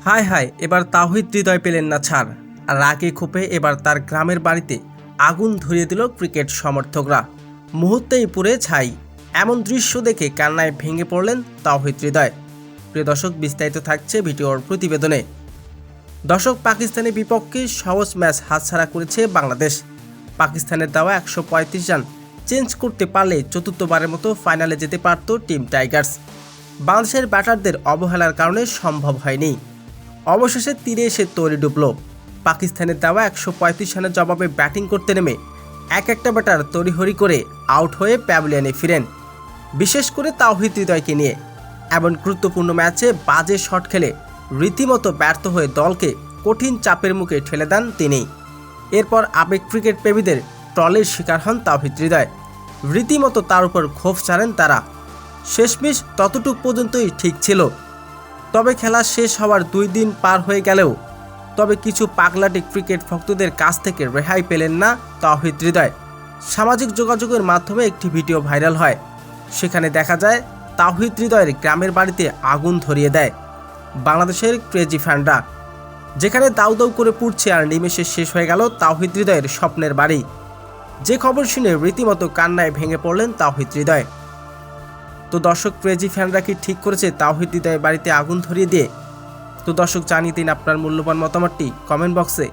হায় হায়, এবার তাওহিদ হৃদয় পেলেন না ছাড়। আর রাগে ক্ষোভে এবার তার গ্রামের বাড়িতে আগুন ধরিয়ে দিল ক্রিকেট সমর্থকরা। মুহূর্তেই পুড়ে ছাই। এমন দৃশ্য দেখে কান্নায় ভেঙে পড়লেন তাওহিদ হৃদয়। প্রিয় দর্শক, বিস্তারিত থাকছে ভিডিওর প্রতিবেদনে। দর্শক, পাকিস্তানের বিপক্ষে সহজ ম্যাচ হাতছাড়া করেছে বাংলাদেশ। পাকিস্তানের দেওয়া 135 রান চেঞ্জ করতে পারলে চতুর্থবারের মতো ফাইনালে যেতে পারত টিম টাইগার্স। বাংলাদেশের ব্যাটারদের অবহেলার কারণে সম্ভব হয়নি। অবশেষে তীরে এসে তৈরি ডুবল। পাকিস্তানের দেওয়া 135 রানের জবাবে ব্যাটিং করতে নেমে একটা ব্যাটার তড়িহড়ি করে আউট হয়ে প্যাভিলিয়নে ফিরেন, বিশেষ করে তাওহিদ হৃদয়কে নিয়ে। এমন গুরুত্বপূর্ণ ম্যাচে বাজে শট খেলে রীতিমতো ব্যর্থ হয়ে দলকে কঠিন চাপের মুখে ঠেলে দেন তিনি। এরপর আবেগ ক্রিকেট প্রেমীদের ট্রলের শিকার হন তাওহিদ হৃদয়। রীতিমতো তার উপর ক্ষোভ ছাড়েন তারা। শেষমেশ ততটুক পর্যন্তই ঠিক ছিল। তবে খেলা শেষ হওয়ার 2 দিন পার হয়ে গেলেও কিছু পাগলাটে ক্রিকেট ভক্তদের কাছ থেকে রেহাই পেলেন না তাওহিদ হৃদয়। সামাজিক যোগাযোগের মাধ্যমে একটি ভিডিও ভাইরাল হয়। সেখানে দেখা যায় তাওহিদ হৃদয়ের গ্রামের বাড়িতে আগুন ধরিয়ে দেয় বাংলাদেশের ক্রেজি ফ্যানরা, যেখানে দাউ দাউ করে পুড়ছে আর নিমেষে শেষ হয়ে গেল তাওহিদ হৃদয়ের স্বপ্নের বাড়ি। যে খবর শুনে রীতিমতো কান্নায় ভেঙে পড়লেন তাওহিদ হৃদয়। তো দর্শক, ক্রেজি ফ্যানরা কি ঠিক করেছে তাওহিদ হৃদয়ের বাড়িতে আগুন ধরিয়ে দিয়ে? তো দর্শক, জানিয়ে দিন আপনার মূল্যবান মতামতটি কমেন্ট বক্সে।